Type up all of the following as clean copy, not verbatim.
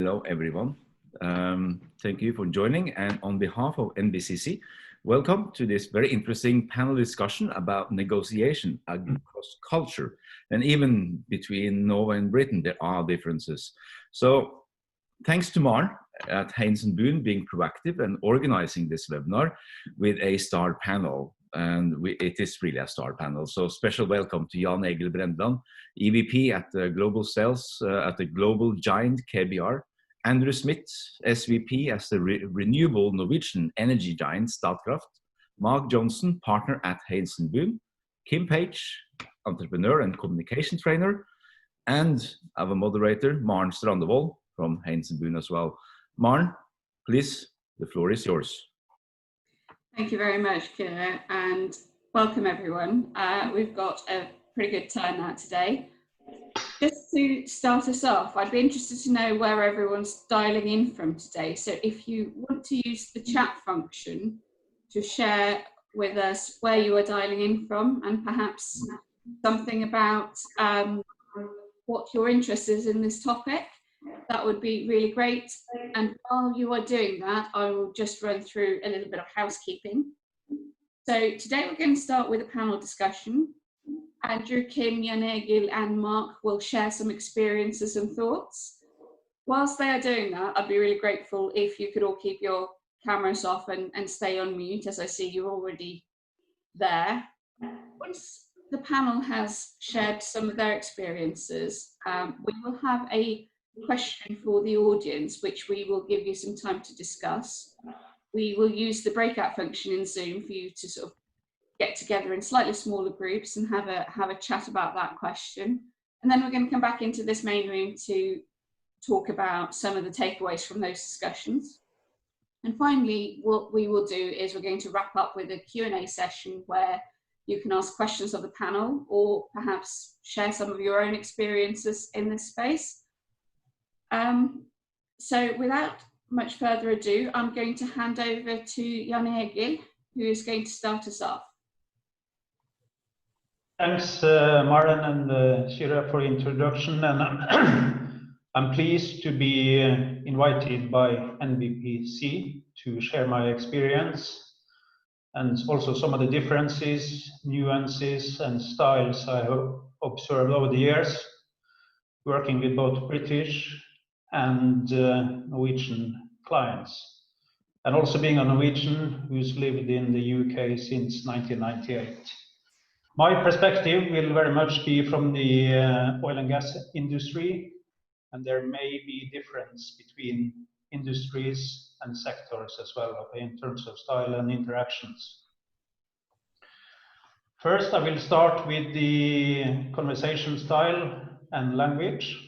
Hello, everyone. Thank you for joining. And on behalf of NBCC, welcome to this very interesting panel discussion about negotiation across culture. And even between Norway and Britain, there are differences. So thanks to Mar at Haynes Boone being proactive and organizing this webinar with a star panel. And it is really a star panel. So special welcome to Jan Egil Braendeland, EVP at Global Sales at the global giant KBR, Andrew Smith, SVP as the renewable Norwegian energy giant Statkraft, Mark Johnson, partner at Haynes Boone, Kim Page, entrepreneur and communication trainer, and our moderator, Maren Strandevold from Haynes Boone as well. Maren, please, the floor is yours. Thank you very much, Kira, and welcome everyone. We've got a pretty good turnout today. Just to start us off, I'd be interested to know where everyone's dialing in from today. So if you want to use the chat function to share with us where you are dialing in from and perhaps something about what your interest is in this topic, that would be really great. And while you are doing that, I will just run through a little bit of housekeeping. So today we're going to start with a panel discussion. Andrew, Kim, Jan Egil and Mark will share some experiences and thoughts. Whilst they are doing that, I'd be really grateful if you could all keep your cameras off and stay on mute, as I see you're already there. Once the panel has shared some of their experiences, we will have a question for the audience, which we will give you some time to discuss. We will use the breakout function in Zoom for you to sort of get together in slightly smaller groups and have a chat about that question. And then we're going to come back into this main room to talk about some of the takeaways from those discussions. And finally, what we will do is we're going to wrap up with a Q&A session where you can ask questions of the panel or perhaps share some of your own experiences in this space. So without much further ado, I'm going to hand over to Jan Egil, who is going to start us off. Thanks, Maren and Shira, for the introduction. And I'm pleased to be invited by NBPC to share my experience and also some of the differences, nuances, and styles I have observed over the years, working with both British and Norwegian clients, and also being a Norwegian who's lived in the UK since 1998. My perspective will very much be from the oil and gas industry, and there may be difference between industries and sectors as well, okay, in terms of style and interactions. First, I will start with the conversation style and language.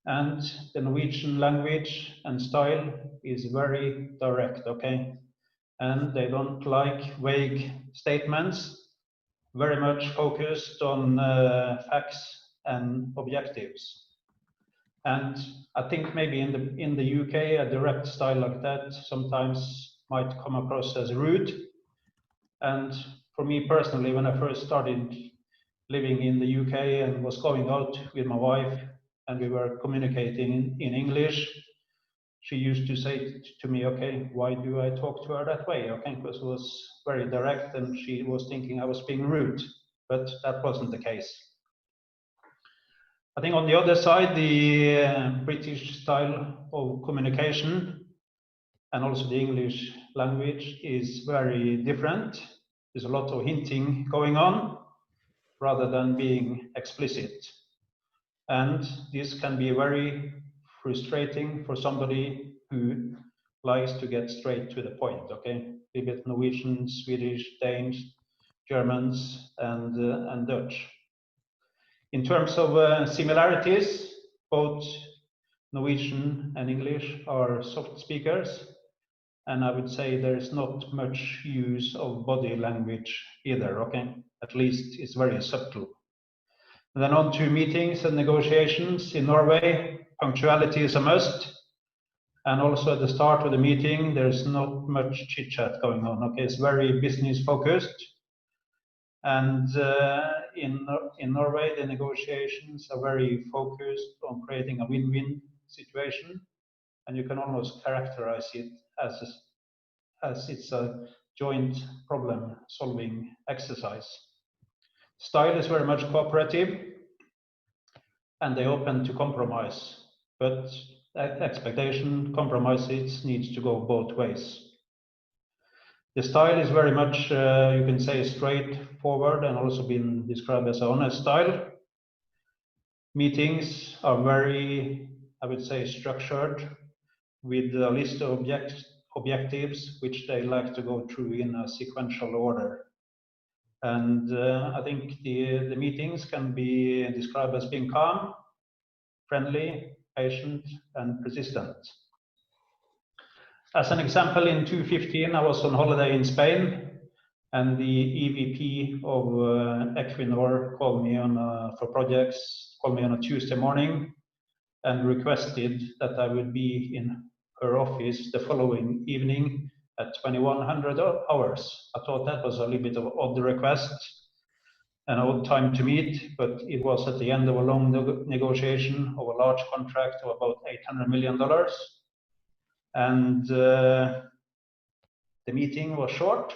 And the Norwegian language and style is very direct, okay? And they don't like vague statements, very much focused on facts and objectives. And I think maybe in the UK, a direct style like that sometimes might come across as rude. And for me personally, when I first started living in the UK and was going out with my wife, and we were communicating in English, she used to say to me, okay, why do I talk to her that way? Okay, because it was very direct and she was thinking I was being rude, but that wasn't the case. I think on the other side, the British style of communication and also the English language is very different. There's a lot of hinting going on rather than being explicit. And this can be very frustrating for somebody who likes to get straight to the point, okay? We get Norwegian, Swedish, Danish, Germans, and Dutch. In terms of similarities, both Norwegian and English are soft speakers, and I would say there is not much use of body language either, okay? At least it's very subtle. And then on to meetings and negotiations. In Norway, punctuality is a must. And also at the start of the meeting, there's not much chit-chat going on. Okay, it's very business focused. And in Norway, the negotiations are very focused on creating a win-win situation, and you can almost characterize it as it's a joint problem-solving exercise. Style is very much cooperative, and they open to compromise, but expectation, compromises needs to go both ways. The style is very much, you can say, straightforward and also been described as an honest style. Meetings are very, I would say, structured with a list of objectives which they like to go through in a sequential order. And I think the meetings can be described as being calm, friendly, patient, and persistent. As an example, in 2015, I was on holiday in Spain, and the EVP of Equinor called me on for projects, called me on a Tuesday morning and requested that I would be in her office the following evening at 2100 hours. I thought that was a little bit of an odd request, an odd time to meet, but it was at the end of a long negotiation of a large contract of about $800 million. And the meeting was short,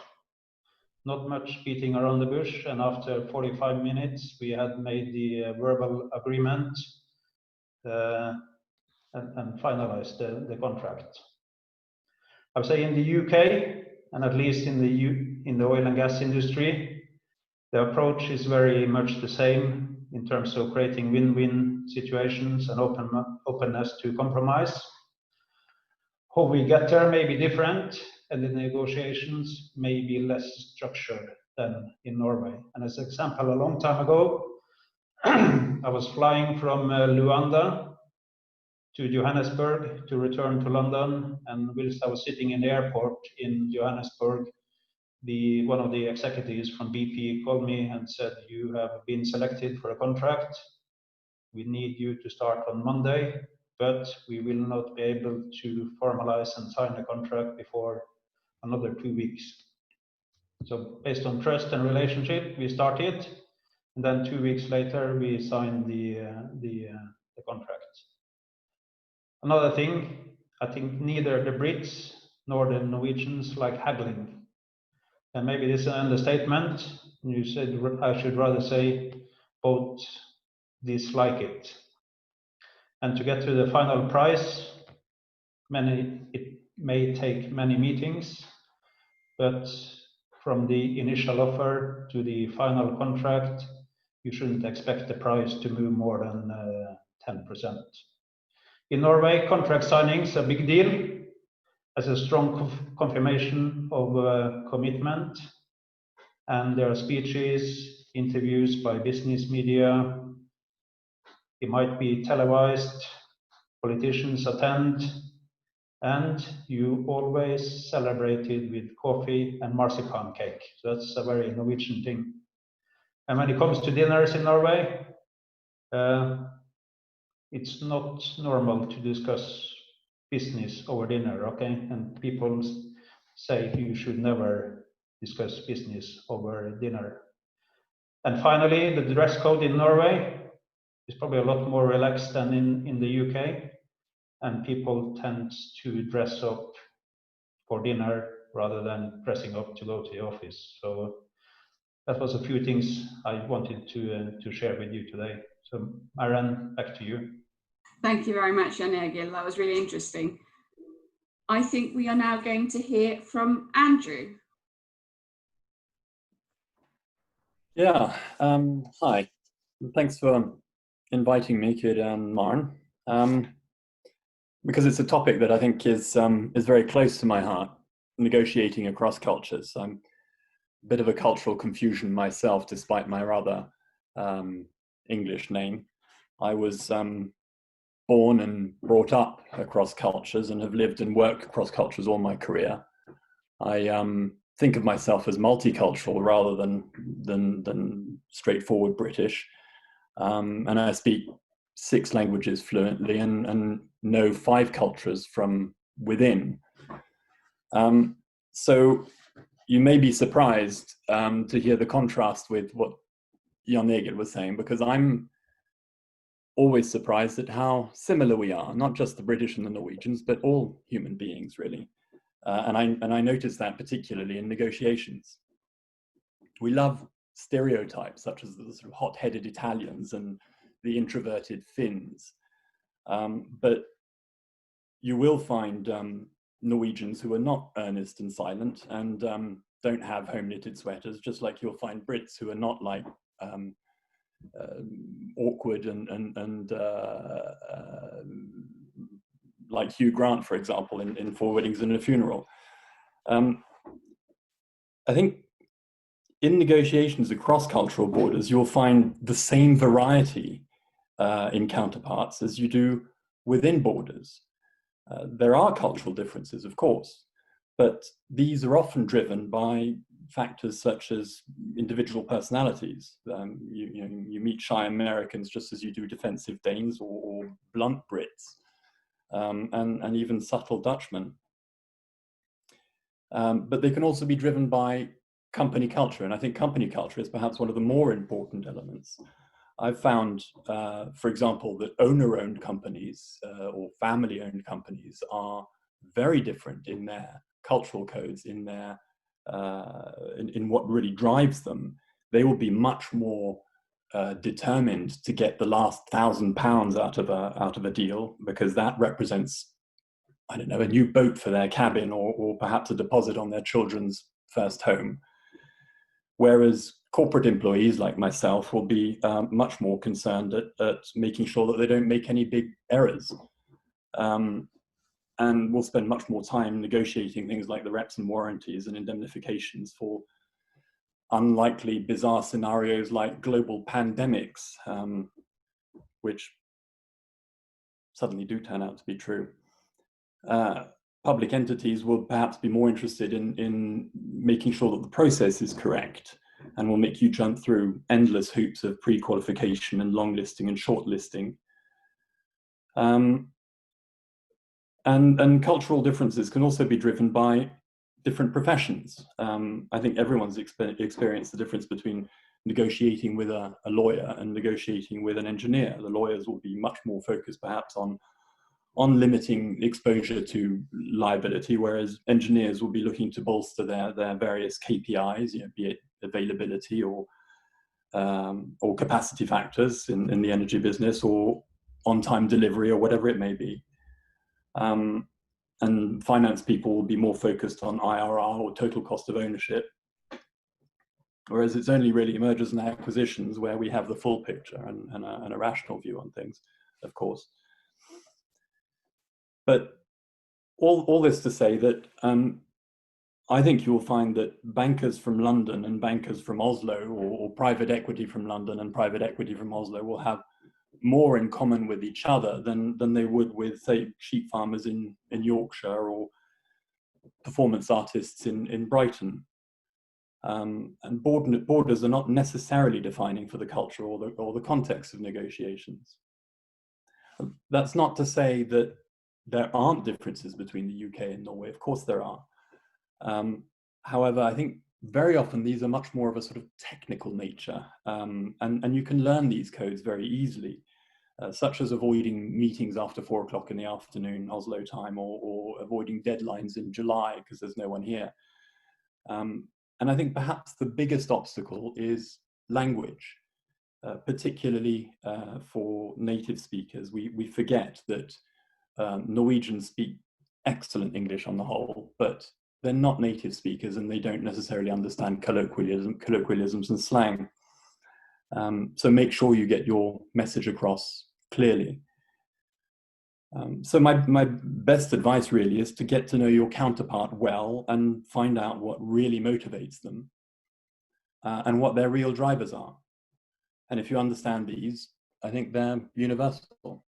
not much beating around the bush, and after 45 minutes we had made the verbal agreement and finalized the contract. I would say in the UK, and at least in the oil and gas industry, the approach is very much the same in terms of creating win-win situations and openness to compromise. How we get there may be different, and the negotiations may be less structured than in Norway. And as an example, a long time ago, I was flying from Luanda to Johannesburg to return to London, and whilst I was sitting in the airport in Johannesburg, one of the executives from BP called me and said, "You have been selected for a contract. We need you to start on Monday, but we will not be able to formalize and sign a contract before another 2 weeks." So based on trust and relationship, we started, and then 2 weeks later we signed the contract. Another thing, I think neither the Brits nor the Norwegians like haggling. And maybe this is an understatement. You said I should rather say both dislike it. And to get to the final price, it may take many meetings, but from the initial offer to the final contract, you shouldn't expect the price to move more than 10%. In Norway, contract signings are a big deal, as a strong confirmation of commitment, and there are speeches, interviews by business media. It might be televised, politicians attend, and you always celebrate it with coffee and marzipan cake. So that's a very Norwegian thing. And when it comes to dinners in Norway, it's not normal to discuss business over dinner, okay? And people say you should never discuss business over dinner. And finally, the dress code in Norway is probably a lot more relaxed than in the UK, and people tend to dress up for dinner rather than dressing up to go to the office. So that was a few things I wanted to share with you today. So Maren, back to you. Thank you very much, Jan Egil. That was really interesting. I think we are now going to hear from Andrew. Yeah, hi. Thanks for inviting me, Kira and Maren, because it's a topic that I think is very close to my heart, negotiating across cultures. I'm a bit of a cultural confusion myself, despite my rather English name. I was born and brought up across cultures and have lived and worked across cultures all my career. I think of myself as multicultural rather than straightforward British. And I speak 6 languages fluently and know 5 cultures from within. So you may be surprised to hear the contrast with what Jan Egil was saying, because I'm always surprised at how similar we are, not just the British and the Norwegians, but all human beings, really. And I noticed that particularly in negotiations. We love stereotypes such as the sort of hot-headed Italians and the introverted Finns. But you will find Norwegians who are not earnest and silent and don't have home-knitted sweaters, just like you'll find Brits who are not like awkward and like Hugh Grant, for example, in Four Weddings and a Funeral. I think in negotiations across cultural borders, you'll find the same variety in counterparts as you do within borders. There are cultural differences, of course, but these are often driven by factors such as individual personalities. You meet shy Americans just as you do defensive Danes or blunt Brits, and even subtle Dutchmen. But they can also be driven by company culture, and I think company culture is perhaps one of the more important elements. I've found, for example, that owner-owned companies or family-owned companies are very different in their cultural codes, in their in what really drives them. They will be much more determined to get the last £1,000 out of a deal, because that represents, I don't know, a new boat for their cabin, or perhaps a deposit on their children's first home. Whereas corporate employees like myself will be much more concerned at making sure that they don't make any big errors. And we'll spend much more time negotiating things like the reps and warranties and indemnifications for unlikely, bizarre scenarios like global pandemics, which suddenly do turn out to be true. Public entities will perhaps be more interested in making sure that the process is correct, and will make you jump through endless hoops of pre-qualification and long listing and short listing. And cultural differences can also be driven by different professions. I think everyone's experienced the difference between negotiating with a lawyer and negotiating with an engineer. The lawyers will be much more focused perhaps on limiting exposure to liability, whereas engineers will be looking to bolster their various KPIs, be it availability or capacity factors in the energy business, or on-time delivery, or whatever it may be. And finance people will be more focused on IRR, or total cost of ownership, whereas it's only really mergers and acquisitions where we have the full picture and a rational view on things, of course. But all this to say that I think you'll find that bankers from London and bankers from Oslo, or private equity from London and private equity from Oslo, will have more in common with each other than they would with, say, sheep farmers in Yorkshire, or performance artists in Brighton. And borders are not necessarily defining for the culture or the context of negotiations. That's not to say that there aren't differences between the UK and Norway. Of course there are. However, I think very often these are much more of a sort of technical nature, and you can learn these codes very easily, such as avoiding meetings after 4 o'clock in the afternoon Oslo time, or avoiding deadlines in July because there's no one here. And I think perhaps the biggest obstacle is language, particularly for native speakers. We forget that Norwegians speak excellent English on the whole, but they're not native speakers, and they don't necessarily understand colloquialisms and slang. So make sure you get your message across clearly. So my best advice really is to get to know your counterpart well and find out what really motivates them and what their real drivers are. And if you understand these, I think they're universal.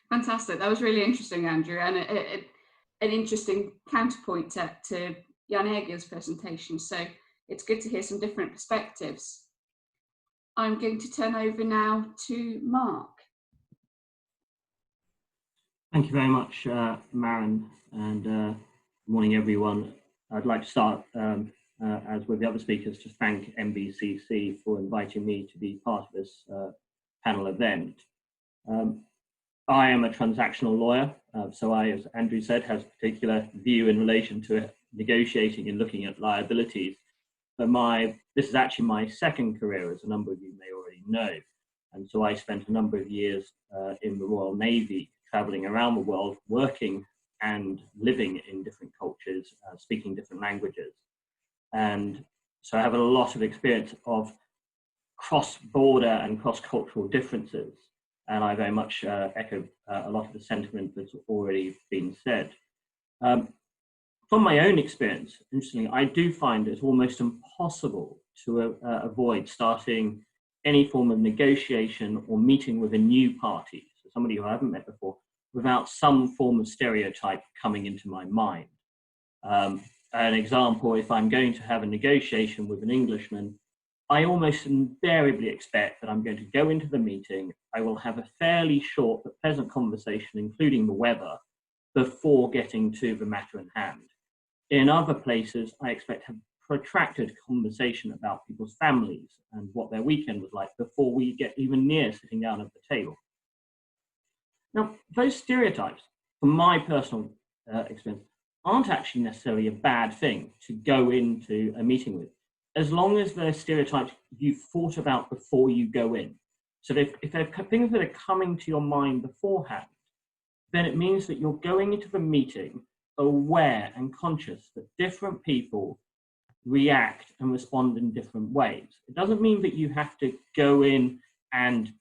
Fantastic. That was really interesting, Andrew, and an interesting counterpoint to Jan Egil's presentation. So it's good to hear some different perspectives. I'm going to turn over now to Mark. Thank you very much, Maren, and good morning, everyone. I'd like to start as with the other speakers, to thank NBCC for inviting me to be part of this panel event. I am a transactional lawyer, so I, as Andrew said, have a particular view in relation to negotiating and looking at liabilities. But this is actually my second career, as a number of you may already know. And so I spent a number of years in the Royal Navy, traveling around the world, working and living in different cultures, speaking different languages. And so I have a lot of experience of cross-border and cross-cultural differences. And I very much echo a lot of the sentiment that's already been said. From my own experience, interestingly, I do find it almost impossible to avoid starting any form of negotiation or meeting with a new party, so somebody who I haven't met before, without some form of stereotype coming into my mind. An example, if I'm going to have a negotiation with an Englishman, I almost invariably expect that I'm going to go into the meeting, I will have a fairly short but pleasant conversation, including the weather, before getting to the matter in hand. In other places, I expect to have protracted conversation about people's families and what their weekend was like before we get even near sitting down at the table. Now, those stereotypes, from my personal experience, aren't actually necessarily a bad thing to go into a meeting with, as long as they're stereotypes you've thought about before you go in. So if they're things that are coming to your mind beforehand, then it means that you're going into the meeting aware and conscious that different people react and respond in different ways. It doesn't mean that you have to go in and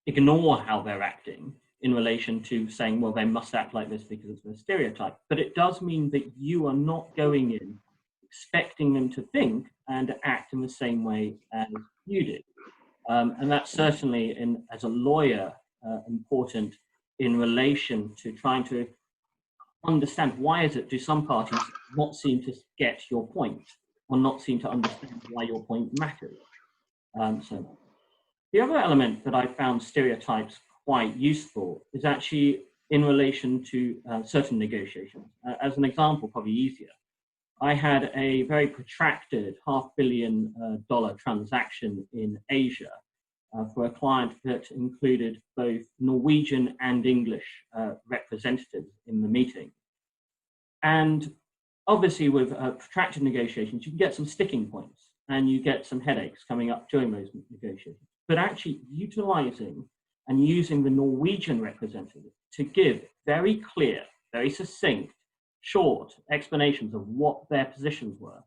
ignore how they're acting in relation to saying, well, they must act like this because it's a stereotype. But it does mean that you are not going in expecting them to think and act in the same way as you do. And that's certainly, as a lawyer, important in relation to trying to understand why is it do some parties not seem to get your point or not seem to understand why your point matters. So the other element that I found stereotypes quite useful is actually in relation to certain negotiations. As an example, probably easier, I had a very protracted $500 million transaction in Asia for a client that included both Norwegian and English representatives in the meeting. And obviously with protracted negotiations, you can get some sticking points and you get some headaches coming up during those negotiations. But actually utilizing and using the Norwegian representative to give very clear, very succinct, short explanations of what their positions were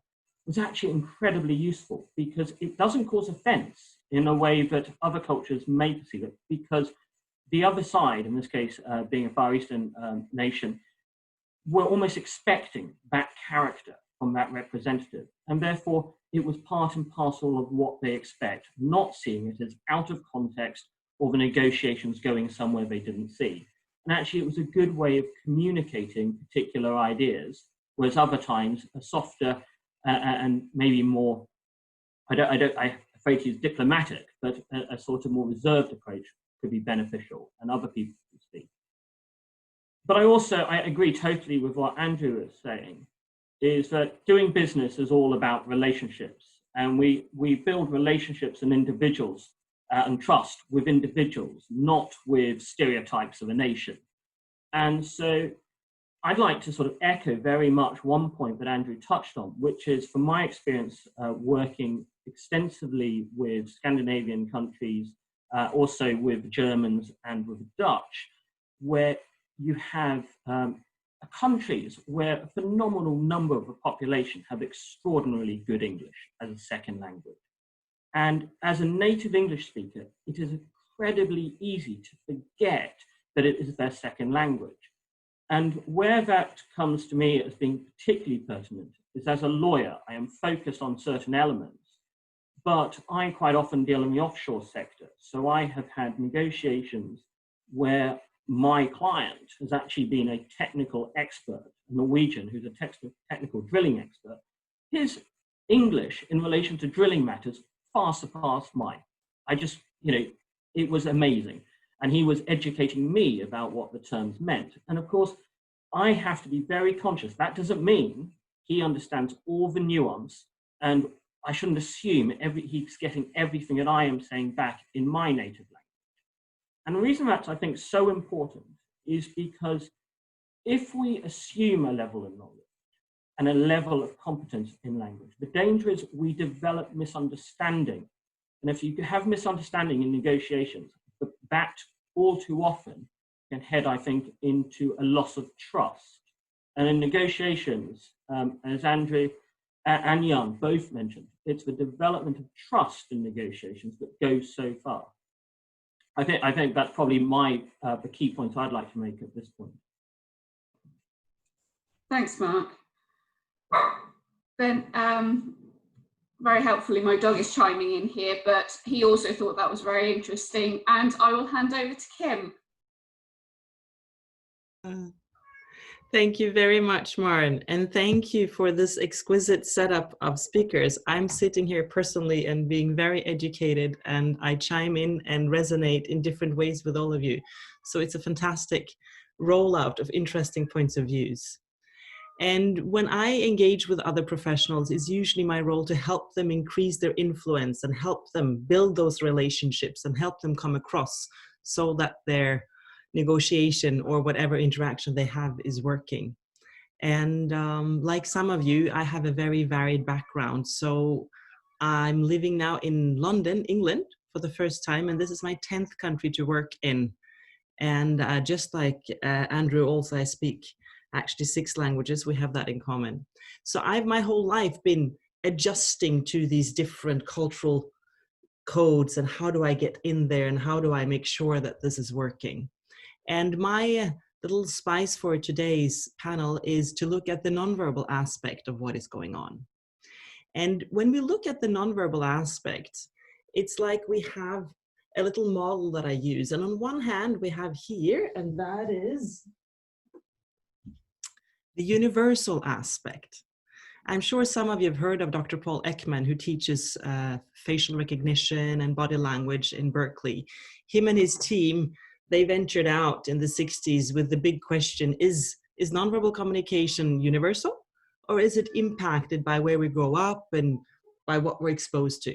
was actually incredibly useful, because it doesn't cause offense in a way that other cultures may perceive it, because the other side, in this case being a Far Eastern nation, were almost expecting that character from that representative, and therefore it was part and parcel of what they expect, not seeing it as out of context or the negotiations going somewhere they didn't see. And actually it was a good way of communicating particular ideas, whereas other times a softer and maybe more, I'm afraid to use diplomatic, but a sort of more reserved approach could be beneficial, and other people could speak. But I agree totally with what Andrew is saying, is that doing business is all about relationships, and we build relationships and individuals and trust with individuals, not with stereotypes of a nation. And so I'd like to sort of echo very much one point that Andrew touched on, which is, from my experience working extensively with Scandinavian countries, also with Germans and with Dutch, where you have countries where a phenomenal number of the population have extraordinarily good English as a second language. And as a native English speaker, it is incredibly easy to forget that it is their second language. And where that comes to me as being particularly pertinent is, as a lawyer, I am focused on certain elements, but I quite often deal in the offshore sector. So I have had negotiations where my client has actually been a technical expert, a Norwegian who's a technical drilling expert. His English in relation to drilling matters far surpassed mine. It was amazing. And he was educating me about what the terms meant. And of course, I have to be very conscious. That doesn't mean he understands all the nuance, and I shouldn't assume he's getting everything that I am saying back in my native language. And the reason that's, I think, so important is because if we assume a level of knowledge and a level of competence in language, the danger is we develop misunderstanding. And if you have misunderstanding in negotiations, that all too often can head, I think, into a loss of trust. And in negotiations, as Andrew and Jan both mentioned, it's the development of trust in negotiations that goes so far. I think that's probably the key point I'd like to make at this point. Thanks, Mark. Then, very helpfully, my dog is chiming in here, but he also thought that was very interesting, and I will hand over to Kim. Thank you very much, Maren, and thank you for this exquisite setup of speakers. I'm sitting here personally and being very educated, and I chime in and resonate in different ways with all of you. So it's a fantastic rollout of interesting points of views. And when I engage with other professionals, it's usually my role to help them increase their influence and help them build those relationships and help them come across so that their negotiation or whatever interaction they have is working. And like some of you, I have a very varied background. So I'm living now in London, England, for the first time, and this is my 10th country to work in. And just like Andrew also, I speak actually 6 languages. We have that in common. So I've my whole life been adjusting to these different cultural codes and how do I get in there and how do I make sure that this is working. And my little spice for today's panel is to look at the nonverbal aspect of what is going on. And when we look at the nonverbal aspect, it's like we have a little model that I use. And on one hand, we have here, and that is the universal aspect. I'm sure some of you have heard of Dr. Paul Ekman, who teaches facial recognition and body language in Berkeley. Him and his team, they ventured out in the 60s with the big question, is nonverbal communication universal, or is it impacted by where we grow up and by what we're exposed to?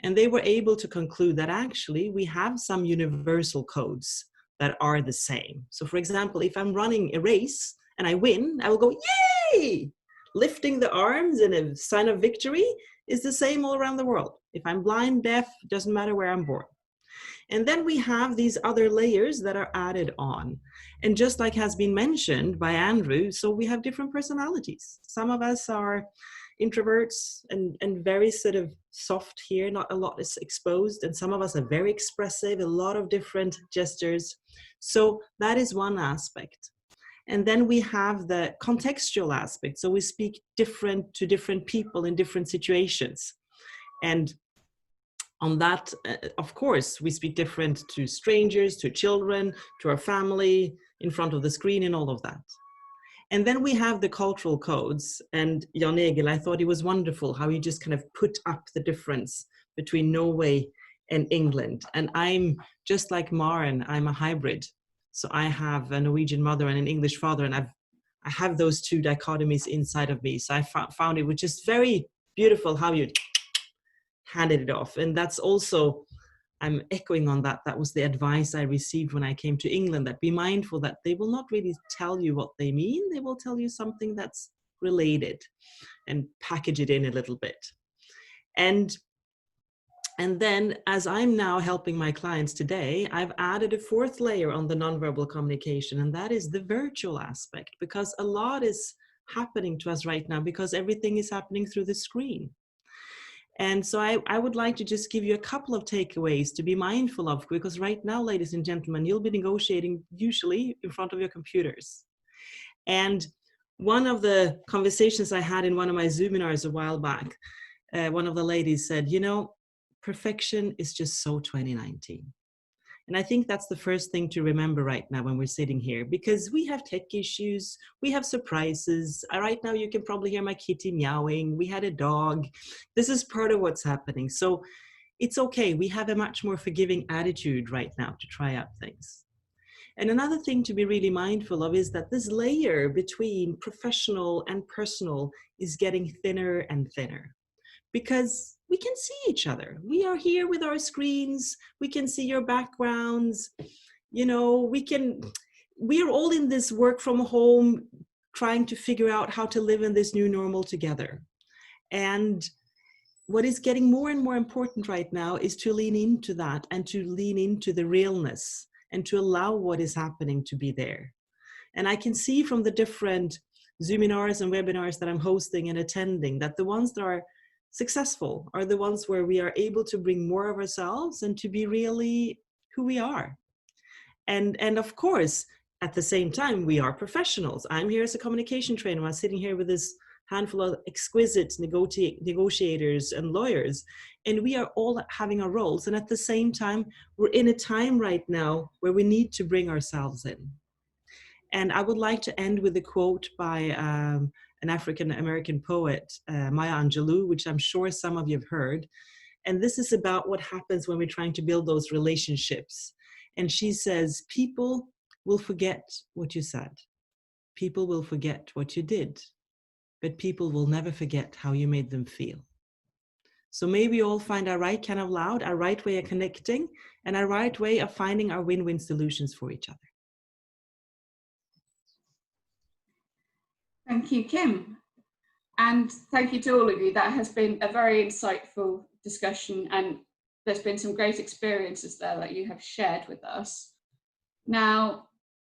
And they were able to conclude that actually we have some universal codes that are the same. So for example, if I'm running a race and I win, I will go, yay! Lifting the arms in a sign of victory is the same all around the world. If I'm blind, deaf, doesn't matter where I'm born. And then we have these other layers that are added on. And just like has been mentioned by Andrew, so we have different personalities. Some of us are introverts and very sort of soft here, not a lot is exposed. And some of us are very expressive, a lot of different gestures. So that is one aspect. And then we have the contextual aspect. So we speak different to different people in different situations. And on that, of course, we speak different to strangers, to children, to our family, in front of the screen and all of that. And then we have the cultural codes. And Jan Egil, I thought it was wonderful how he just kind of put up the difference between Norway and England. And I'm just like Maren, I'm a hybrid. So I have a Norwegian mother and an English father, and I have those two dichotomies inside of me. So I found it was just very beautiful how you handed it off. And that's also, I'm echoing on that. That was the advice I received when I came to England, that be mindful that they will not really tell you what they mean. They will tell you something that's related and package it in a little bit. And then, as I'm now helping my clients today, I've added a 4th layer on the nonverbal communication, and that is the virtual aspect, because a lot is happening to us right now because everything is happening through the screen. And so I would like to just give you a couple of takeaways to be mindful of, because right now, ladies and gentlemen, you'll be negotiating usually in front of your computers. And one of the conversations I had in one of my Zoominars a while back, one of the ladies said, you know, perfection is just so 2019. And I think that's the first thing to remember right now when we're sitting here, because we have tech issues, we have surprises. Right now you can probably hear my kitty meowing, we had a dog. This is part of what's happening. So it's okay, we have a much more forgiving attitude right now to try out things. And another thing to be really mindful of is that this layer between professional and personal is getting thinner and thinner, because we can see each other. We are here with our screens. We can see your backgrounds. You know, we are all in this work from home, trying to figure out how to live in this new normal together. And what is getting more and more important right now is to lean into that, and to lean into the realness, and to allow what is happening to be there. And I can see from the different Zoominars and webinars that I'm hosting and attending that the ones that are successful are the ones where we are able to bring more of ourselves and to be really who we are. And of course, at the same time, we are professionals. I'm here as a communication trainer. I'm sitting here with this handful of exquisite negotiators and lawyers, and we are all having our roles. And at the same time, we're in a time right now where we need to bring ourselves in. And I would like to end with a quote by an African-American poet, Maya Angelou, which I'm sure some of you have heard. And this is about what happens when we're trying to build those relationships. And she says, people will forget what you said. People will forget what you did. But people will never forget how you made them feel. So maybe we all find our right kind of loud, our right way of connecting, and our right way of finding our win-win solutions for each other. Thank you, Kim. And thank you to all of you. That has been a very insightful discussion, and there's been some great experiences there that you have shared with us. Now,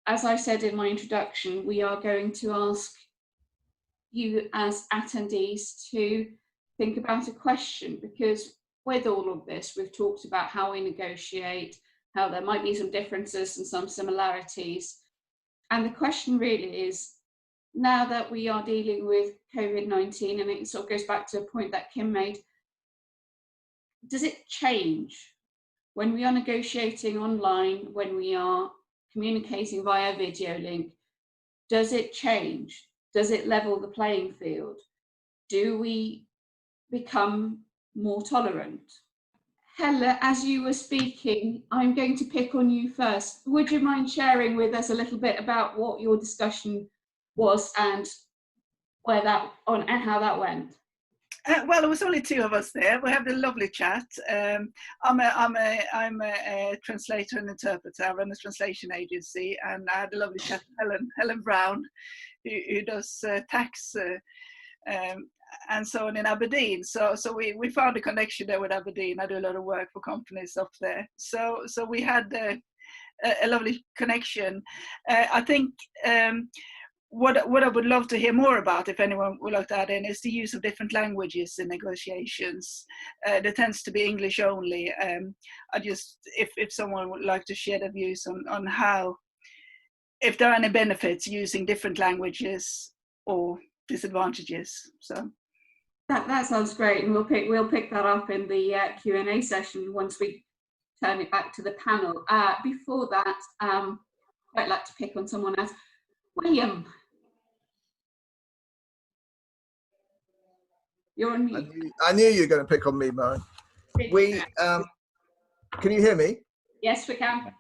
as I said in my introduction, we are going to ask you as attendees to think about a question, because with all of this, we've talked about how we negotiate, how there might be some differences and some similarities. And the question really is, now that we are dealing with COVID-19, and it sort of goes back to a point that Kim made, does it change when we are negotiating online, when we are communicating via video link? Does it change? Does it level the playing field? Do we become more tolerant? Helle, as you were speaking, I'm going to pick on you first. Would you mind sharing with us a little bit about what your discussion was and where that on and how that went? Well, there was only two of us there. We had a lovely chat. I'm a translator and interpreter. I run a translation agency, and I had a lovely chat with Helen Brown, who does tax and so on in Aberdeen. So we found a connection there with Aberdeen. I do a lot of work for companies up there. So we had a lovely connection. I think. What I would love to hear more about, if anyone would like to add in, is the use of different languages in negotiations. There tends to be English only. If someone would like to share their views on how, if there are any benefits using different languages or disadvantages. So that sounds great, and we'll pick that up in the Q&A session once we turn it back to the panel. Before that, I'd like to pick on someone else. William, you're on mute. I knew you were going to pick on me, Maren. Can you hear me? Yes, we can.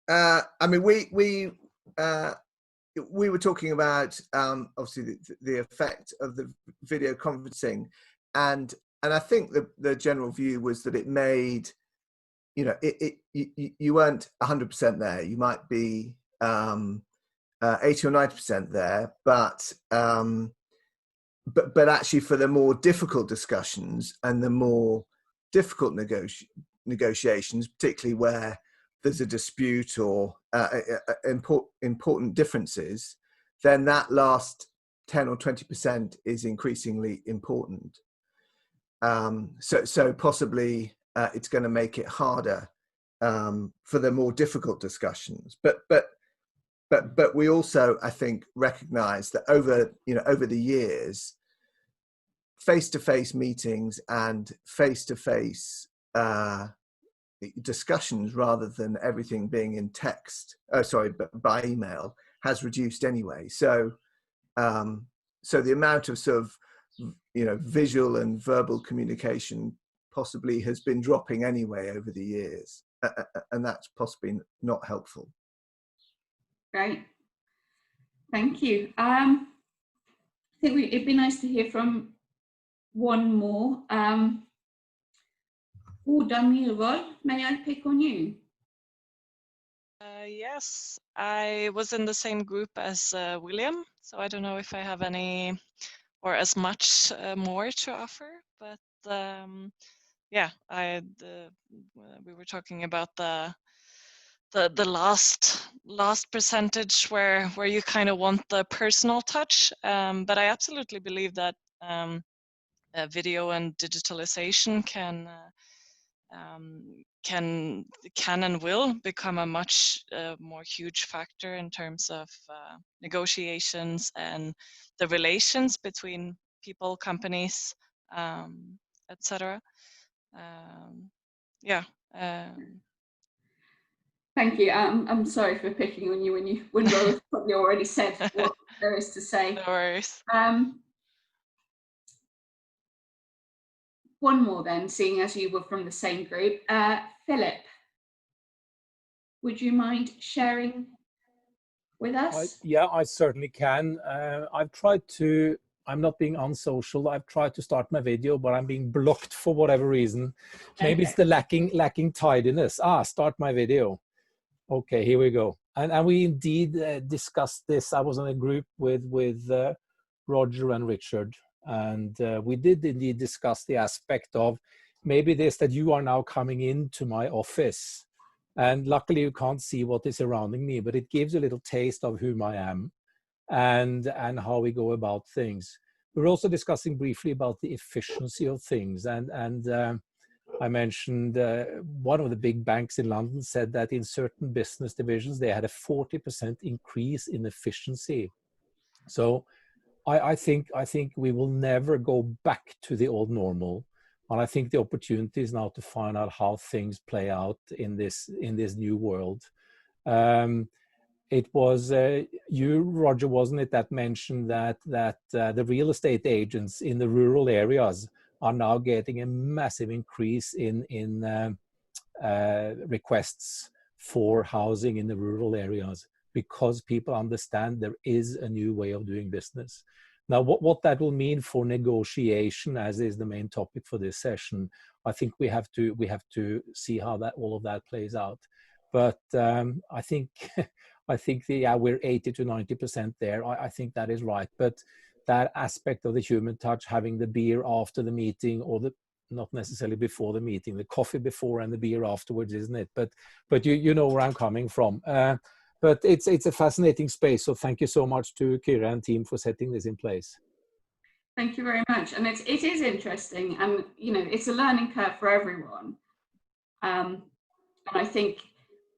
I mean, we were talking about obviously the effect of the video conferencing, and I think the general view was that it made, you know, you weren't 100% there. You might be 80 or 90% there, but actually for the more difficult discussions and the more difficult negotiations, particularly where there's a dispute or important differences, then that last 10 or 20% is increasingly important. So possibly it's going to make it harder for the more difficult discussions, but we also, I think, recognize that over the years, face-to-face meetings and face-to-face discussions, rather than everything being in text, by email, has reduced anyway. So the amount of sort of, visual and verbal communication possibly has been dropping anyway over the years, and that's possibly not helpful. Great. Thank you. I think it'd be nice to hear from one more. Daniel, may I pick on you? Yes, I was in the same group as William, so I don't know if I have any or as much more to offer, but yeah, we were talking about the last percentage where you kind of want the personal touch, but I absolutely believe that video and digitalization can and will become a much more huge factor in terms of negotiations and the relations between people, companies, etc. Yeah. Thank you. I'm sorry for picking on you when Rose probably already said what there is to say. No worries. One more then, seeing as you were from the same group. Philip, would you mind sharing with us? Yeah, I certainly can. I've tried to, I'm not being unsocial. I've tried to start my video, but I'm being blocked for whatever reason. Maybe it's the lacking tidiness. Start my video. Okay, here we go. And we indeed discussed this. I was in a group with Roger and Richard, and we did indeed discuss the aspect of maybe this, that you are now coming into my office. And luckily you can't see what is surrounding me, but it gives a little taste of whom I am and how we go about things. We're also discussing briefly about the efficiency of things. And I mentioned one of the big banks in London said that in certain business divisions, they had a 40% increase in efficiency. So I think we will never go back to the old normal. And I think the opportunity is now to find out how things play out in this new world. It was you, Roger, wasn't it, that mentioned that the real estate agents in the rural areas are now getting a massive increase in requests for housing in the rural areas because people understand there is a new way of doing business. Now, what that will mean for negotiation, as is the main topic for this session, I think we have to see how all of that plays out. But I think we're 80 to 90% there. I think that is right. But that aspect of the human touch, having the beer after the meeting, or not necessarily before the meeting, the coffee before and the beer afterwards, isn't it? But you know where I'm coming from. But it's a fascinating space. So thank you so much to Kira and team for setting this in place. Thank you very much. And it is interesting, and it's a learning curve for everyone. And I think,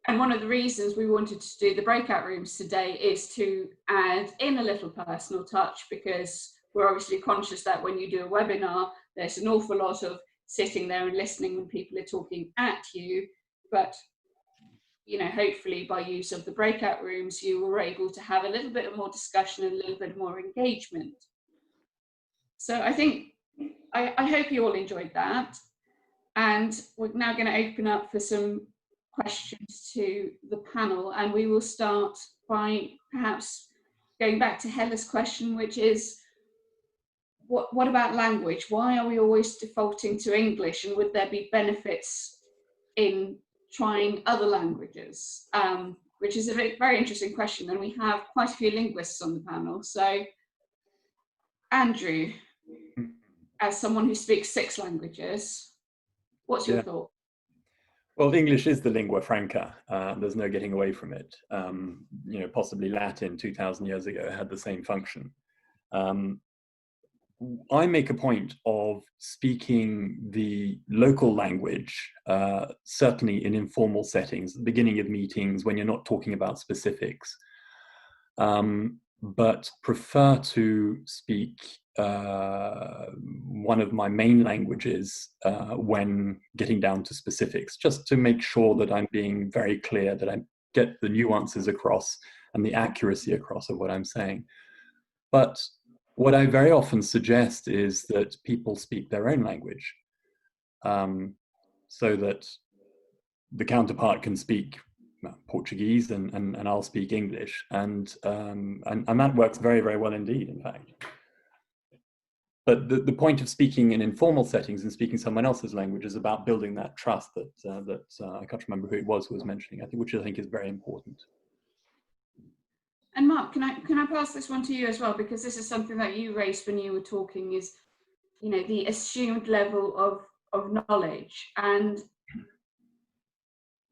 and one of the reasons we wanted to do the breakout rooms today is to add in a little personal touch, because we're obviously conscious that when you do a webinar, there's an awful lot of sitting there and listening when people are talking at you. But hopefully by use of the breakout rooms, you were able to have a little bit more discussion and a little bit more engagement. So I think, I hope you all enjoyed that. And we're now going to open up for some questions to the panel. And we will start by perhaps going back to Hella's question, which is, what about language? Why are we always defaulting to English? And would there be benefits in trying other languages? Which is a very interesting question. And we have quite a few linguists on the panel. So Andrew, as someone who speaks 6 languages, what's your thought? Well, English is the lingua franca. There's no getting away from it. Possibly Latin 2,000 years ago had the same function. I make a point of speaking the local language, certainly in informal settings, the beginning of meetings when you're not talking about specifics, but prefer to speak one of my main languages when getting down to specifics, just to make sure that I'm being very clear, that I get the nuances across and the accuracy across of what I'm saying. But what I very often suggest is that people speak their own language, so that the counterpart can speak Portuguese, and I'll speak English, and that works very, very well indeed, in fact. But the point of speaking in informal settings and speaking someone else's language is about building that trust that I can't remember who it was who was mentioning, which I think is very important. And Mark, can I pass this one to you as well, because this is something that you raised when you were talking, is, you know, the assumed level of knowledge, and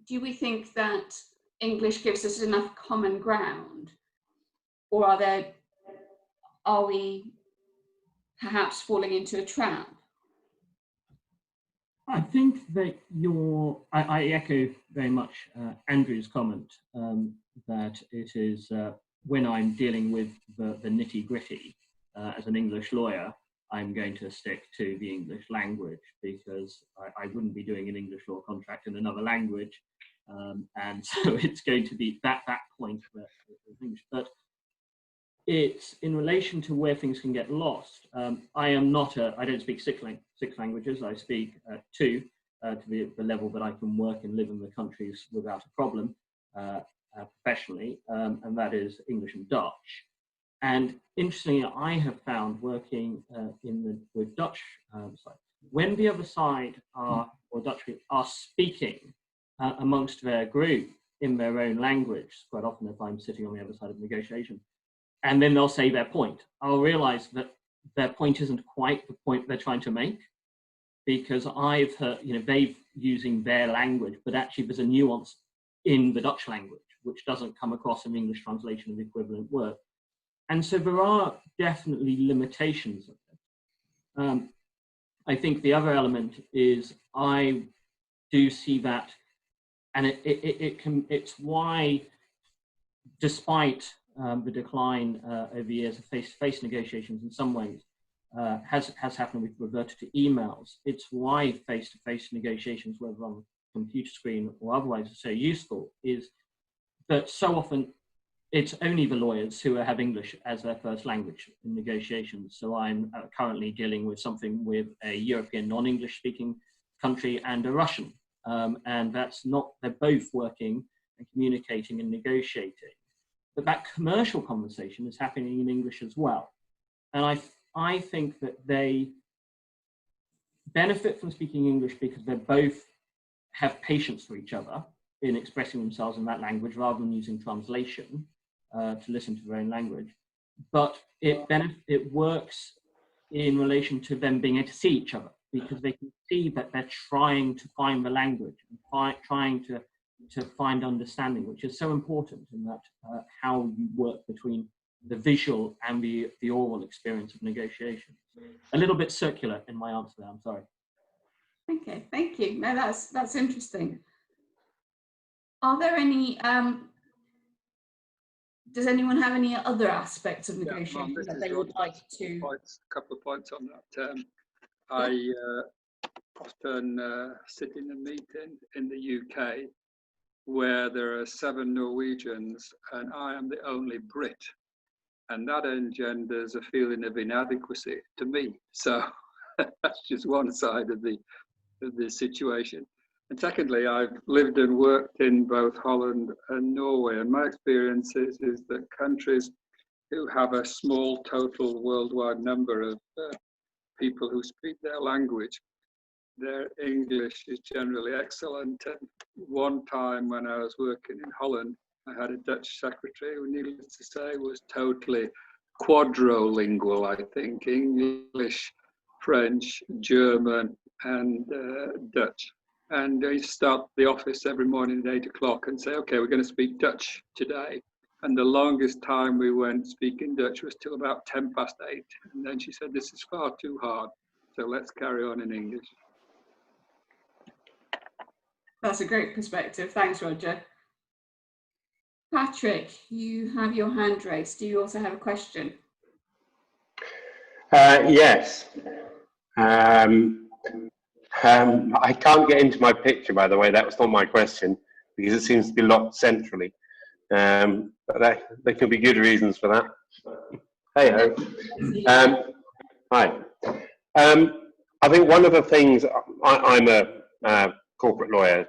do we think that English gives us enough common ground, or are we perhaps falling into a trap? I think that I echo very much Andrew's comment that it is when I'm dealing with the nitty-gritty as an English lawyer, I'm going to stick to the English language, because I wouldn't be doing an English law contract in another language, and so it's going to be that point of English. But it's in relation to where things can get lost. I don't speak six languages. I speak two to the level that I can work and live in the countries without a problem professionally, and that is English and Dutch. And interestingly, I have found working with Dutch side, when the other side or Dutch group are speaking amongst their group in their own language, quite often if I'm sitting on the other side of negotiation, and then they'll say their point, I'll realize that their point isn't quite the point they're trying to make, because I've heard, you know, they're using their language, but actually there's a nuance in the Dutch language, which doesn't come across in English translation of the equivalent word. And so there are definitely limitations of it. I think the other element is I do see that, and it's why, despite the decline over the years of face-to-face negotiations in some ways has happened, we've reverted to emails. It's why face-to-face negotiations, whether on the computer screen or otherwise, are so useful, is that so often it's only the lawyers who have English as their first language in negotiations. So I'm currently dealing with something with a European non-English speaking country and a Russian. And that's not, they're both working and communicating and negotiating. But that commercial conversation is happening in English as well. And I think that they benefit from speaking English because they both have patience for each other in expressing themselves in that language rather than using translation to listen to their own language. But it works in relation to them being able to see each other, because they can see that they're trying to find the language and trying to find understanding, which is so important in that how you work between the visual and the oral experience of negotiation. A little bit circular in my answer there, I'm sorry. Okay, thank you. No, that's interesting. Are there any, does anyone have any other aspects of negotiation that they would like to? A couple of points on that. I often sit in a meeting in the UK where there are 7 Norwegians and I am the only Brit. And that engenders a feeling of inadequacy to me. So that's just one side of the situation. And secondly, I've lived and worked in both Holland and Norway. And my experience is that countries who have a small total worldwide number of people who speak their language, their English is generally excellent. And one time when I was working in Holland, I had a Dutch secretary who, needless to say, was totally quadrilingual, I think, English, French, German, and Dutch. And I used to start the office every morning at 8 o'clock and say, okay, we're going to speak Dutch today. And the longest time we went speaking Dutch was till about 8:10. And then she said, this is far too hard, so let's carry on in English. That's a great perspective. Thanks, Roger. Patrick, you have your hand raised. Do you also have a question? Yes. I can't get into my picture, by the way. That was not my question, because it seems to be locked centrally. But there could be good reasons for that. Hey-ho. Hi. I think one of the things, I'm a corporate lawyer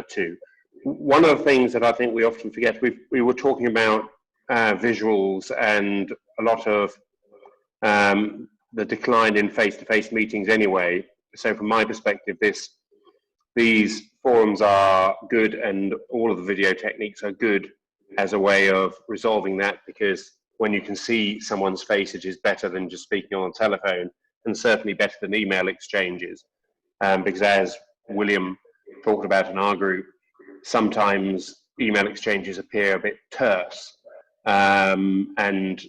too, one of the things that I think we often forget, we were talking about visuals and a lot of the decline in face-to-face meetings anyway. So from my perspective, these forums are good, and all of the video techniques are good as a way of resolving that, because when you can see someone's face, it is better than just speaking on the telephone, and certainly better than email exchanges. Because as William talked about in our group, sometimes email exchanges appear a bit terse, and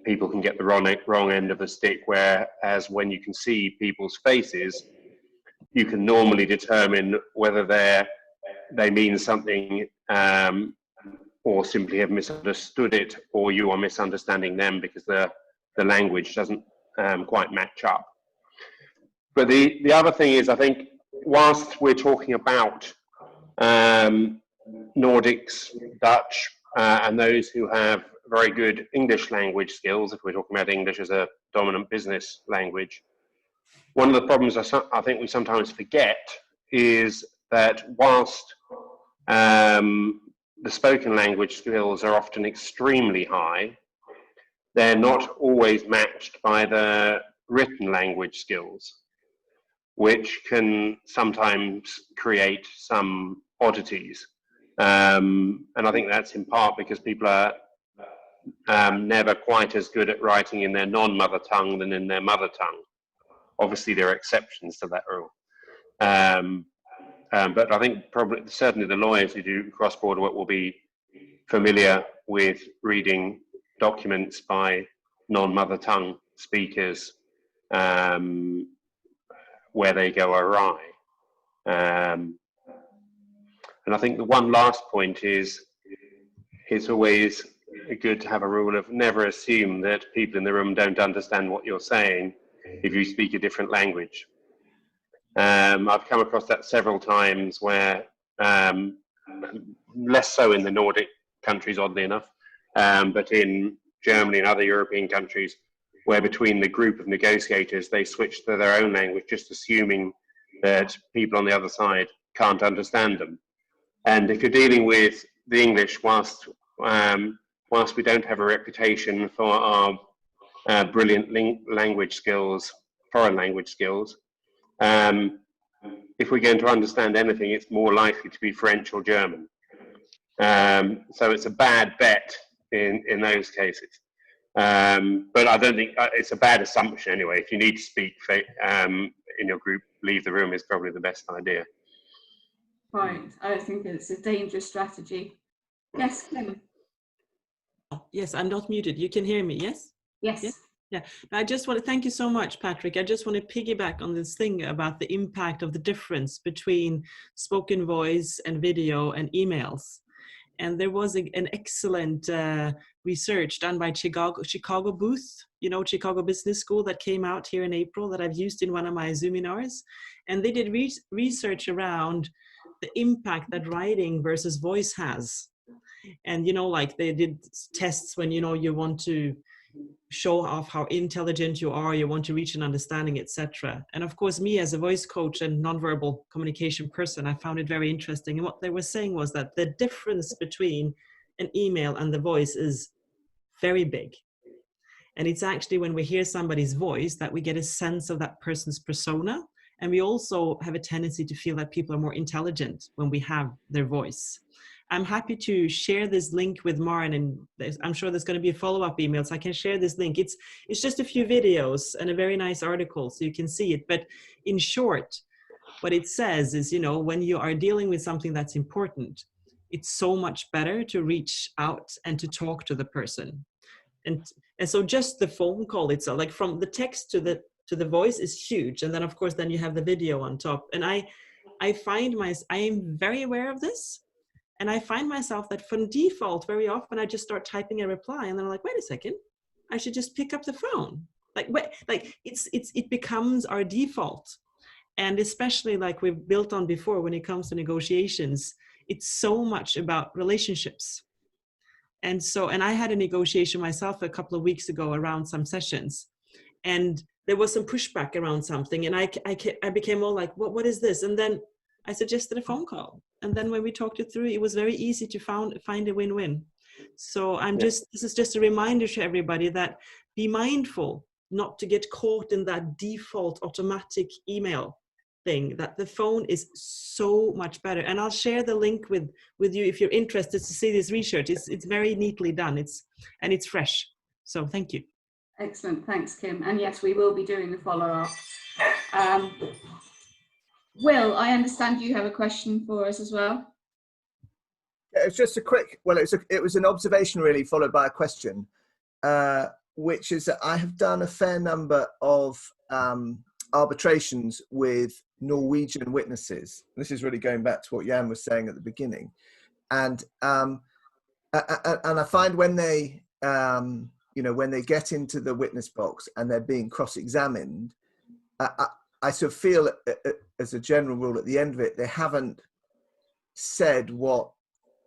people can get the wrong end of the stick, whereas when you can see people's faces, you can normally determine whether they mean something or simply have misunderstood it, or you are misunderstanding them because the language doesn't quite match up. But the other thing is, I think, whilst we're talking about Nordics, Dutch, and those who have very good English language skills, if we're talking about English as a dominant business language, one of the problems I think we sometimes forget is that whilst the spoken language skills are often extremely high, they're not always matched by the written language skills, which can sometimes create some oddities. And I think that's in part because people are never quite as good at writing in their non-mother tongue than in their mother tongue. Obviously, there are exceptions to that rule. But I think certainly the lawyers who do cross-border work will be familiar with reading documents by non-mother tongue speakers where they go awry. And I think the one last point is, it's always good to have a rule of never assume that people in the room don't understand what you're saying if you speak a different language. I've come across that several times where, less so in the Nordic countries, oddly enough, but in Germany and other European countries, where between the group of negotiators, they switch to their own language, just assuming that people on the other side can't understand them. And if you're dealing with the English, whilst we don't have a reputation for our brilliant language skills, foreign language skills, if we're going to understand anything, it's more likely to be French or German. So it's a bad bet in those cases. But I don't think it's a bad assumption anyway. If you need to speak in your group, leave the room is probably the best idea. Right, I think it's a dangerous strategy. Yes, Kim. Yes, I'm not muted. You can hear me, yes? Yes. Yes? Yeah, I just want to thank you so much, Patrick. I just want to piggyback on this thing about the impact of the difference between spoken voice and video and emails. And there was an excellent research done by Chicago Booth, Chicago Business School, that came out here in April that I've used in one of my Zoominars. And they did research around the impact that writing versus voice has. And, like they did tests when, you want to show off how intelligent you are, you want to reach an understanding, etc. And of course, me as a voice coach and nonverbal communication person, I found it very interesting. And what they were saying was that the difference between an email and the voice is very big. And it's actually when we hear somebody's voice that we get a sense of that person's persona. And we also have a tendency to feel that people are more intelligent when we have their voice. I'm happy to share this link with Maren, and I'm sure there's going to be a follow-up email, so I can share this link. It's just a few videos and a very nice article, so you can see it. But in short, what it says is, when you are dealing with something that's important, it's so much better to reach out and to talk to the person. And so just the phone call itself, like from the text to the voice, is huge. And then of course, then you have the video on top. And I am very aware of this. And I find myself that from default, very often I just start typing a reply, and then I'm like, wait a second, I should just pick up the phone. It becomes our default. And especially like we've built on before, when it comes to negotiations, it's so much about relationships. And I had a negotiation myself a couple of weeks ago around some sessions, and there was some pushback around something. And I became all like, what is this? And then I suggested a phone call. And then when we talked it through, it was very easy to find a win-win. So this is just a reminder to everybody that be mindful not to get caught in that default automatic email thing, that the phone is so much better. And I'll share the link with you if you're interested to see this research. It's very neatly done. It's fresh. So thank you. Excellent, thanks, Kim. And yes, we will be doing the follow-up. Will, I understand you have a question for us as well. It's just a quick, well, it was an observation really followed by a question, which is that I have done a fair number of arbitrations with Norwegian witnesses. This is really going back to what Jan was saying at the beginning. And I find when they, when they get into the witness box and they're being cross-examined, I sort of feel as a general rule at the end of it, they haven't said what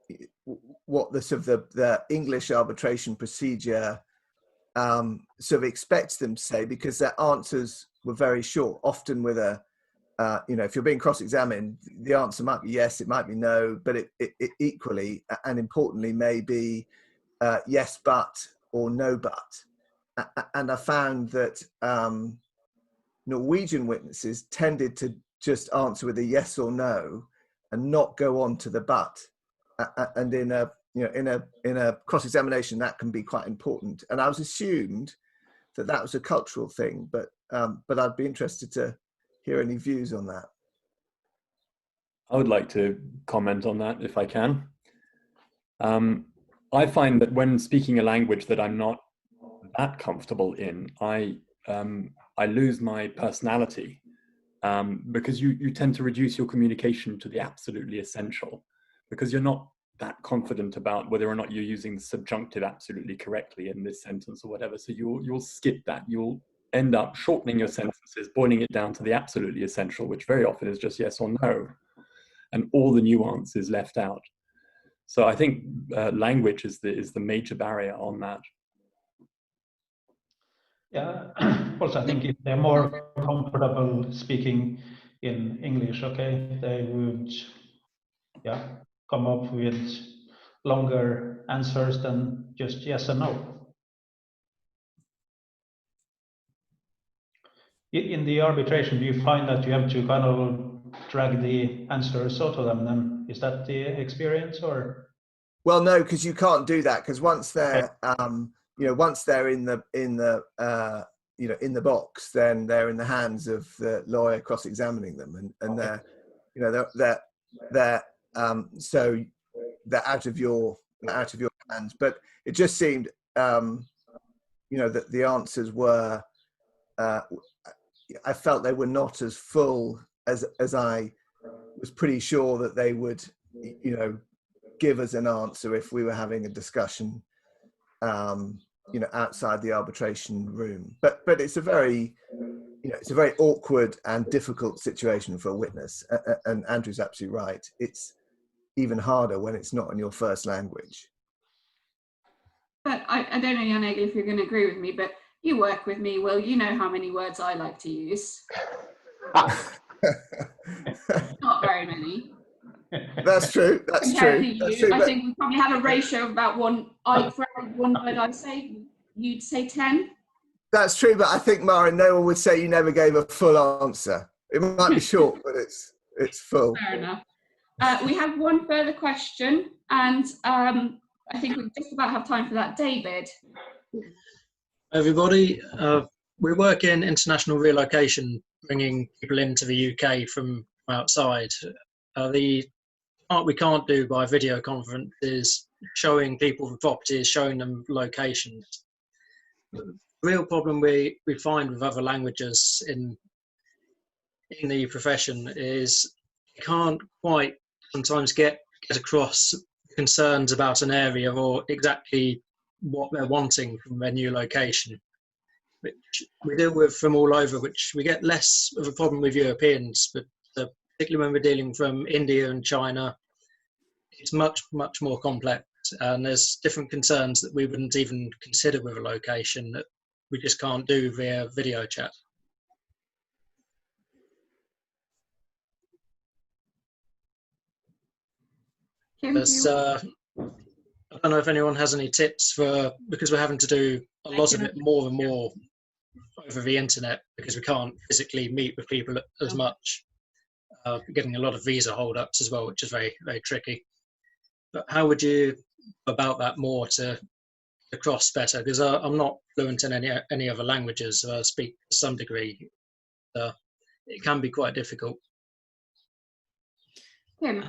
the sort of the English arbitration procedure sort of expects them to say, because their answers were very short, often with a, if you're being cross-examined, the answer might be yes, it might be no, but it equally and importantly may be yes, but, or no, but. And I found that Norwegian witnesses tended to just answer with a yes or no and not go on to the but. And in a cross-examination, that can be quite important. And I was assumed that was a cultural thing, but I'd be interested to hear any views on that. I would like to comment on that if I can. I find that when speaking a language that I'm not that comfortable in, I lose my personality because you tend to reduce your communication to the absolutely essential, because you're not that confident about whether or not you're using the subjunctive absolutely correctly in this sentence or whatever. So you'll skip that. You'll end up shortening your sentences, boiling it down to the absolutely essential, which very often is just yes or no, and all the nuance is left out. So I think language is the major barrier on that. Yeah, also I think if they're more comfortable speaking in English, okay, they would, come up with longer answers than just yes and no. In the arbitration, do you find that you have to kind of drag the answers out of them then? Is that the experience or? Well, no, because you can't do that, because once they're, once they're in the box, then they're in the hands of the lawyer cross-examining them, and they're so they're out of your hands. But it just seemed, that the answers were, I felt they were not as full as I was pretty sure that they would, give us an answer if we were having a discussion, outside the arbitration room. But it's a very, it's a very awkward and difficult situation for a witness. And Andrew's absolutely right. It's even harder when it's not in your first language. But I don't know, Jan Egil, if you're going to agree with me, but you work with me, Will. You know how many words I like to use. Not very many. That's true. That's true. That's true. I think we probably have a ratio of about one. For every one word I say, you'd say 10. That's true, but I think, Maren, no one would say you never gave a full answer. It might be short, but it's full. Fair enough. We have one further question, and I think we just about have time for that. David. Everybody, we work in international relocation, bringing people into the UK from outside. The part we can't do by video conference is showing people the properties, showing them locations. The real problem we find with other languages in the profession is you can't quite sometimes get across concerns about an area or exactly what they're wanting from their new location, which we deal with from all over, which we get less of a problem with Europeans, but particularly when we're dealing from India and China, it's much, much more complex. And there's different concerns that we wouldn't even consider with a location that we just can't do via video chat. Kim, I don't know if anyone has any tips for, because we're having to do a lot of it more and more over the internet because we can't physically meet with people as much. Getting a lot of visa holdups as well, which is very, very tricky. But how would you go about that more to cross better? Because I'm not fluent in any other languages. I speak to some degree. It can be quite difficult. Kim.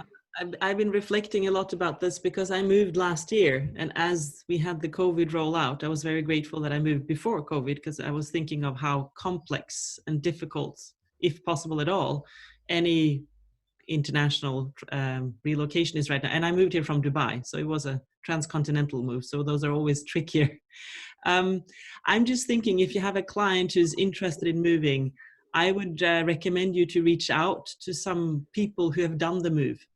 I've been reflecting a lot about this because I moved last year, and as we had the COVID rollout, I was very grateful that I moved before COVID because I was thinking of how complex and difficult, if possible at all, any international relocation is right now. And I moved here from Dubai, so it was a transcontinental move, so those are always trickier. I'm just thinking, if you have a client who's interested in moving, I would recommend you to reach out to some people who have done the move,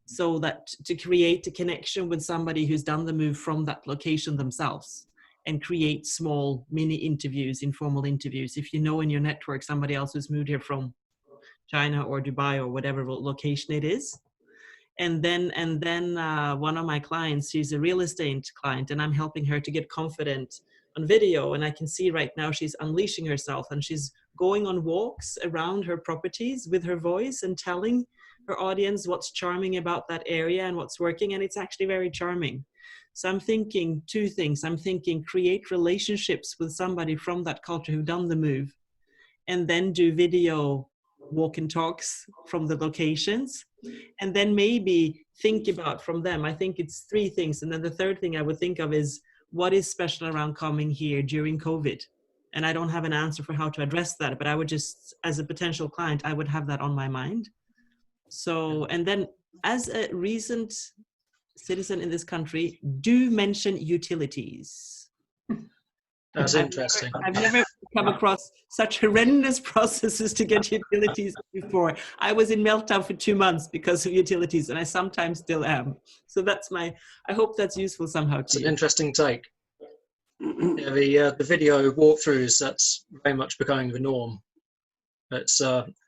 so that to create a connection with somebody who's done the move from that location themselves, and create small mini interviews, informal interviews. If you know in your network somebody else who's moved here from China or Dubai or whatever location it is. And then one of my clients, she's a real estate client, and I'm helping her to get confident on video. And I can see right now she's unleashing herself, and she's going on walks around her properties with her voice and telling her audience what's charming about that area and what's working. And it's actually very charming. So I'm thinking two things. I'm thinking create relationships with somebody from that culture who've done the move, and then do video walk and talks from the locations, and then maybe think about from them. I think it's three things. And then the third thing I would think of is, what is special around coming here during COVID? And I don't have an answer for how to address that, but I would just, as a potential client, I would have that on my mind. So, and then as a recent citizen in this country, do mention utilities. That's interesting. I've never come across such horrendous processes to get utilities before. I was in meltdown for 2 months because of utilities, and I sometimes still am. So that's I hope that's useful somehow to It's you. an interesting take. Yeah, the video walkthroughs, that's very much becoming the norm. It's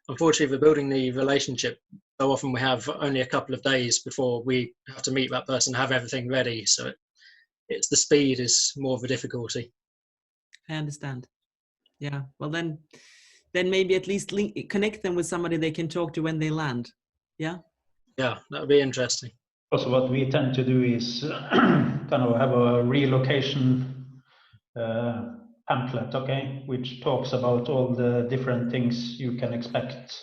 unfortunately, for building the relationship, so often we have only a couple of days before we have to meet that person, have everything ready. So it's the speed is more of a difficulty. I understand. Yeah. Well, then maybe at least connect them with somebody they can talk to when they land. Yeah. Yeah, that would be interesting. Also, what we tend to do is kind of have a relocation pamphlet, okay, which talks about all the different things you can expect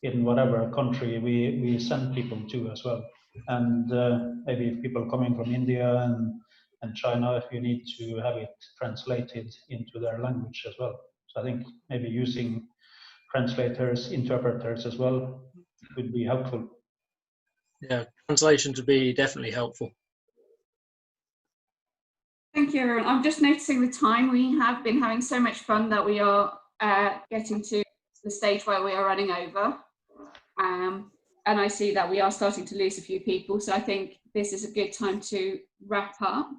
in whatever country we send people to as well. And maybe if people coming from India and China, if you need to have it translated into their language as well. So I think maybe using translators, interpreters as well would be helpful. Yeah, translation would be definitely helpful. Thank you, everyone. I'm just noticing the time. We have been having so much fun that we are getting to the stage where we are running over. And I see that we are starting to lose a few people. So I think this is a good time to wrap up.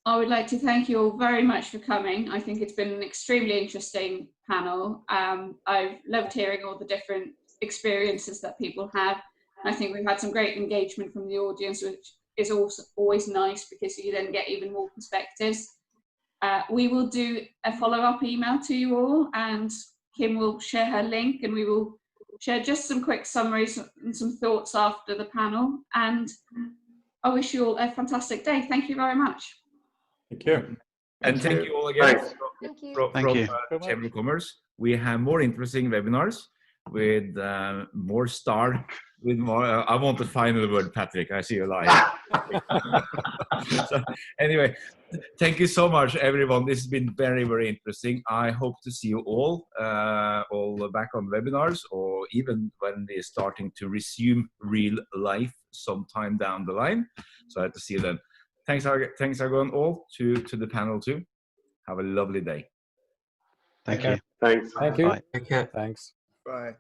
I would like to thank you all very much for coming. I think it's been an extremely interesting panel. I've loved hearing all the different experiences that people have. I think we've had some great engagement from the audience, which is also always nice because you then get even more perspectives. We will do a follow-up email to you all, and Kim will share her link, and we will share just some quick summaries and some thoughts after the panel. And I wish you all a fantastic day. Thank you very much. Thank you. And thank you all again from Chamber of Commerce. We have more interesting webinars with more star, with more. I want the final word, Patrick. I see you live. So, anyway, thank you so much, everyone. This has been very, very interesting. I hope to see you all back on webinars, or even when we're starting to resume real life sometime down the line. So I have to see you then. Thanks everyone all to the panel too. Have a lovely day. Thank you. Thanks. Thank you. Bye. Thanks. Bye.